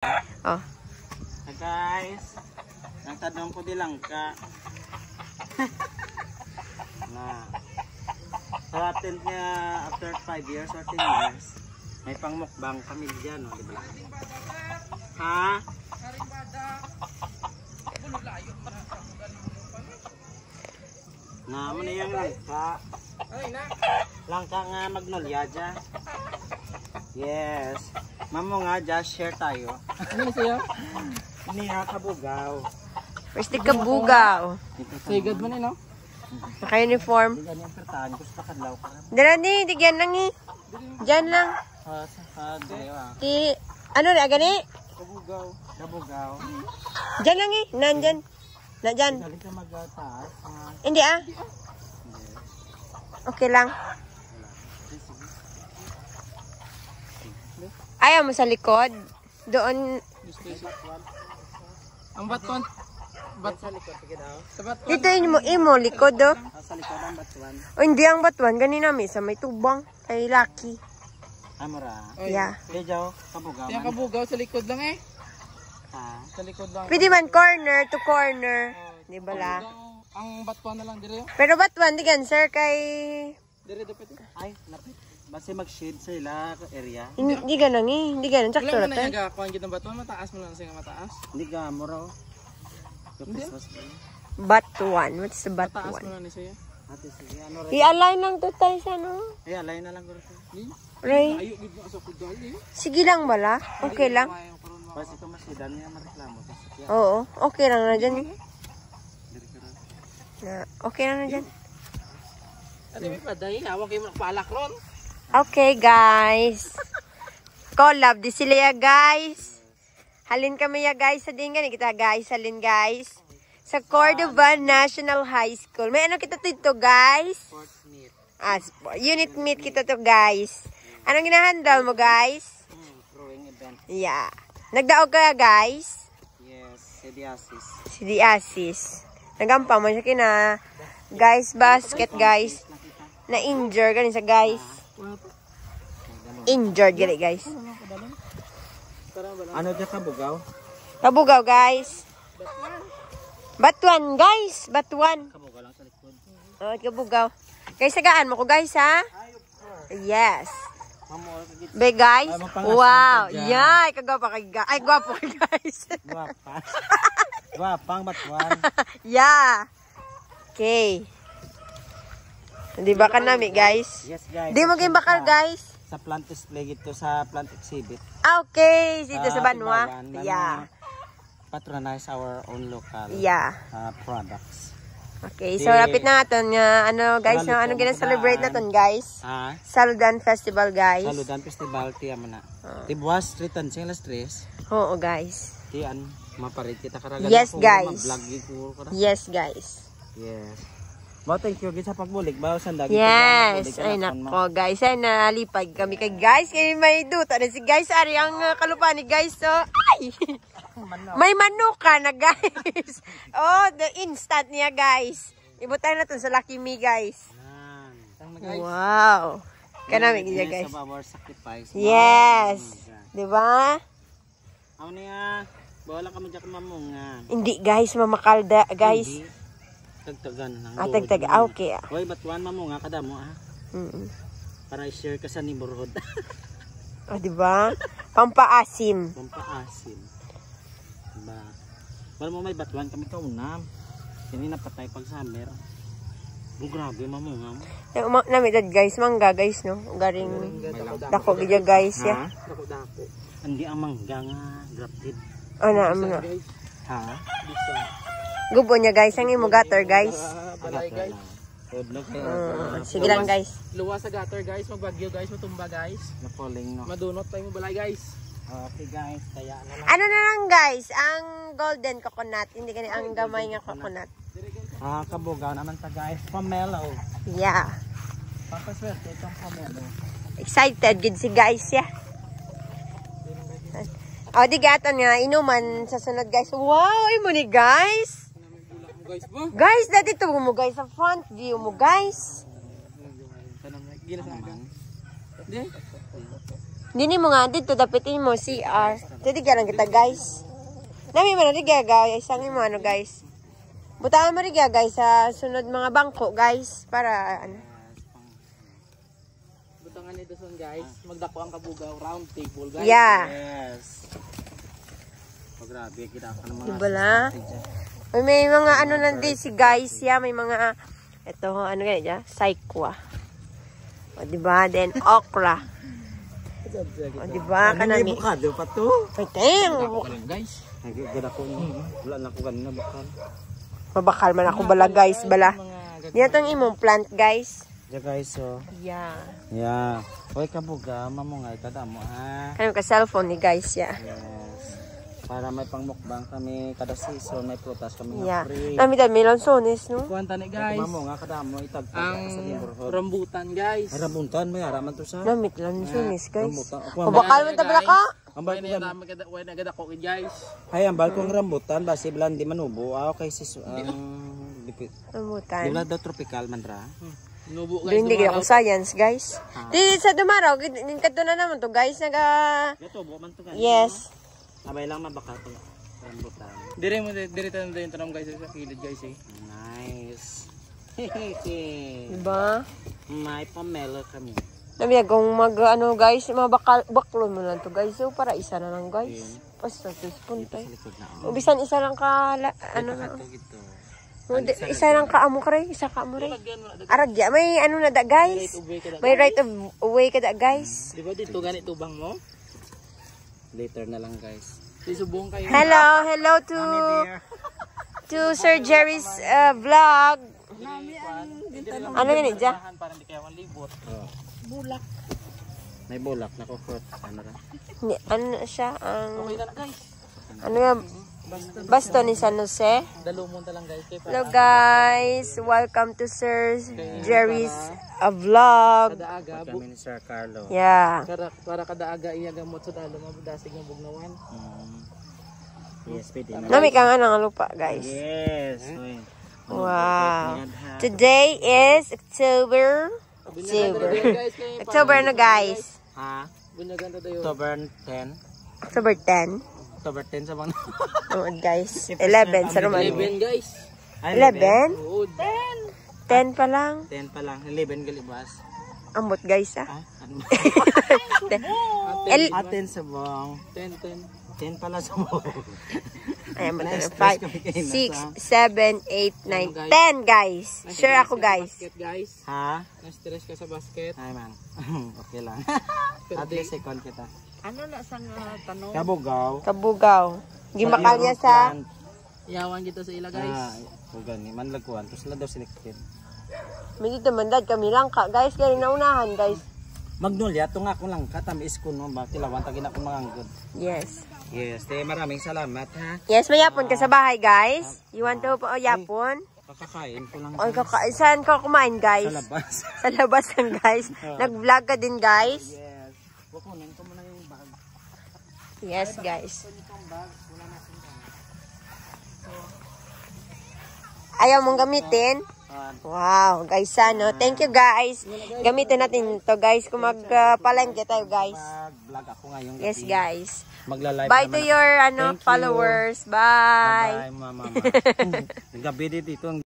Oh. Guys, nagtanong ko di lang ka. Na so attend niya after 5 years or 10 years. May pangmukbang kami dyan, no, di ba? Ha? Na mo na yung langka. Langka nga Magnolia dyan. Yes. Mamo nga, just share tayo. Ano siya? Niya kabugaw. First di kabugaw. Sigad mo no? Naka-uniform. Hindi ganyan pertahan. Gusto ka kadlaw ka. Dala ni, tigyan lang eh. Diyan lang. Sa dewa. Di, ano na, gani? Kabugaw. Kabugaw. Diyan lang eh. Nandyan. Nandyan. Dali ka magtaas. Hindi ah. Okay lang. Ayaw mo sa likod. Doon. Ang baton. Sa likod. Sige daw. Sa baton. Dito imo likod do. Sa likod ang batuan. O hindi ang batuan. Ganina may sa may tubang. Kay Lucky. Amora. Yeah. Dejaw. Kabugaw. Yung kabugaw sa likod lang eh. Ha? Sa likod lang. Pwede man corner to corner. Di ba la? Ang batuan na lang dire. Pero batuan, di gan sir kay... Dire dapat. Ay, lapit. Basta mag-shade sa ila area. Hindi ganang eh. Hindi ganang. Sakto Wala na mo na tayo. yaga kuan gid ang batuan mataas mo lang sa mataas. Hindi ka mura. Hindi. Batuan. What's the Mataas batuan? mo lang ni siya. Ate, sige. Ano rin? I-align lang to tayo sa ano. Ay, alay na lang ko rin. Right? Ayo gid mo sa kudal eh. Sige lang bala. Okay lang. Basta ito masidan niya mareklamo. Oo. Okay lang na dyan eh. Diri ka rin. Okay lang na dyan. Ate may paday hawak kay mo palak ron. Okay guys. Collab di sila ya guys. Halin kami ya guys sa dingan. Kita guys. Halin guys. Sa Cordova National High School. May ano kita dito guys? Sports meet. Unit meet kita to guys. Anong ginahandle mo guys? Throwing event. Yeah. Nagdaog ka guys? Yes, Sediasis. Si Diasis. Nagampa mo siya kina guys basket guys. Na-injure ganin sa guys. Injured gali guys. Ano dyan kabugaw? Kabugaw guys. Batuan guys. Batuan. Kabugaw lang sa likod. Oh, kabugaw. Guys, sagaan mo ko guys ha. Yes. Be guys. Wow. Yeah, kagwapo kay guys. Ay, gwapo kay guys. Guwapa. Guwapang batuan. Yeah. Okay. Di ba ka nami guys? Yes guys. Di mo kayong bakal guys? Sa plant display ito sa plant exhibit. Okay. Dito sa Banwa. Tibawan, Yeah. Patronize our own local Yeah. products. Okay. So, lapit na natin nga, ano guys, no? Ano gina-celebrate natin guys? Ah, Saludan Festival guys. Saludan Festival tiya mo na. Tibuas tritan sing las tres. Oo guys. Tiyan maparit kita karagan. Yes, guys. Mag-vlog ko ra. Yes guys. Yes. Ba thank you gid sa pagbulik ba sa dagi. Yes. Ay nako guys. Ay nalipag kami kay guys. Kay may duta na si guys. Ari ang kalupaan ni guys. So, ay! May manuka na guys. Oh, the instant niya guys. Ibutay na to sa Lucky Me guys. Wow. Kanami niya guys. Yes. Diba? Ano niya? Bawala kami dyan mamunga. Hindi guys. Mamakalda guys. Tagtagan lang. Tagtag. Okay. Hoy, batuan mamunga kada mo ah. Para i-share ka sa neighborhood. Oh, diba? Pampaasim. Pampaasim. Diba? Wala mo may batuan kami kaunam. Hindi napatay pag summer. Oh, grabe mamunga mo. Namidad guys. Mangga guys no. Garing dako gidya guys ya. Dako-dako. Hindi ang mangga nga grafted. Ano na. Ha? Gubo niya guys. Ang imo gutter guys. Balay guys. Sige lang guys. Luwa sa gutter guys, magbagyo guys, matumba guys. Na-falling no. Madunot tayo mo balay guys. Okay guys, kaya na lang. Ano na lang guys, ang golden coconut, hindi kani ang gamay nga coconut. Kabugaw naman ta guys, pomelo. Yeah. Papaswerte itong pomelo. Excited gid si guys ya. Oh, di gatan nga inuman sa sunod guys. Wow, imo ni guys. Guys ba? Guys, dati to mo guys sa front view mo guys. Gila sa akin. Di? Dini mo nga dito dapitin mo CR. Dito lang kita guys. Nami man rin guys, ang mo ano guys. Butaan mo rin guys sa sunod mga bangko guys para ano. Butangan nito son guys, magdako ang kabugaw round table guys. Yeah. Yes. Oh, grabe, kita ka ng mga Diba la? May mga ano nandito si guys, may mga ito ano ganyan dyan, saikwa. O diba? Then okra. O diba? Kanami. Bukado pa to. Pwede. Guys. Nagigada ko no. Wala na ko ganina bakal. Mabakal man ako bala guys, bala. Yan itong imong plant guys. Yeah guys, so. Yeah. Yeah. Hoy kabuga, mamungay kada mo ha. Kanong ka cellphone ni guys, yeah. Yes. Para may pangmukbang kami kada season, may prutas kami Yeah. nga free. Nami dami lansones, no? Kuhan tani guys. Mamo nga kada mo itagpag Ang sa neighborhood. rambutan guys. Ay rambutan, may araman to sa. Namit lansones guys. Rambutan. Mabakal man tabala ka. Ang Kuhan balkon. na namin kada ko guys. Ay, ang balkong rambutan basi bilan di manubo. Ah, okay sis. Di Rambutan. daw tropical man ra. Nubo guys. Hindi ako science guys. Di sa dumaraw, kadto na naman to guys, naga Gato bo man to kan. yes. Abay lang mabaka to. Rambutan. Dire tayo yung tanong guys sa kilid guys eh. Nice. Diba? May pamela kami. Nami kung mag ano guys, baklon mo lang to guys. So para isa na lang guys. Basta sus puntay. Likod na. Ubisan isa lang ka ano na. Ito gito. Isa lang ka amo kare, isa ka amo rin. Aragya, may ano na da guys. May right of way ka da guys. Di ba dito ganito bang mo? Later na lang guys. Sisubong kayo. Hello to Sir Jerry's vlog. Ano yun dyan? Para hindi kayo malibot. Bulak. May bulak na kukot. Ano ra? Ano siya? Okay na guys. Ano yan? Basto ni San Jose. Dalumunta lang guys. Hello guys, welcome to Sir Jerry's vlog. Kada aga. Kami ni Sir Carlo. Yeah. Para kada aga iya gamot sa talo mabudasig ng bugnawan. Yes, pwede na. Nami ka nga ng lupa guys. Yes. Uy. Wow. Today is October na guys. Ha? Bunyagan to tayo. October 10. October 10. October 10 sa mga. Oh, guys. 11 sa Roman. 11 guys. 11? Oo, 10 pa lang. 10 pa lang. 11 galibas. Ambot guys ah. Ah, ano? 10. Aten sa bong. 10. 10 pala sa bong. Ayan ba na? Na-stress 5, kami kayo 6, 7, 8, 9, 10 guys. Sure ako guys. Basket guys. Ha? Na-stress ka sa basket. Ay man. Okay lang. Pero At least second kita. ano na sa tanong? Kabugaw. Kabugaw. Gimakal niya sa... Yawan kita sa ila guys. Ah, ugan ni manlaguan. Tapos sila daw selected. May dito mandad kami lang ka. Guys, kaya naunahan guys. Magnolia, ito nga ko lang katamis ko no. Bakilawan, tagin ako mga good. Yes. Yes, maraming salamat ha. Yes, may yapon ka sa bahay guys. You want to yapon? Kakakain ko lang. Oy, saan ka kumain guys? Sa labas. Sa labas lang guys. Nag-vlog ka din guys. Yes. Kukunin ko muna yung bag. Yes guys. Ayaw mong gamitin? Wow, guys, ano. Thank you, guys. Gamitin natin to guys, kung magpalengke tayo, guys. Mag-vlog ako ngayong gabi. Yes, guys. Magla-live Bye to naman your Thank you. followers. Bye. Bye, mama. Gabi dito.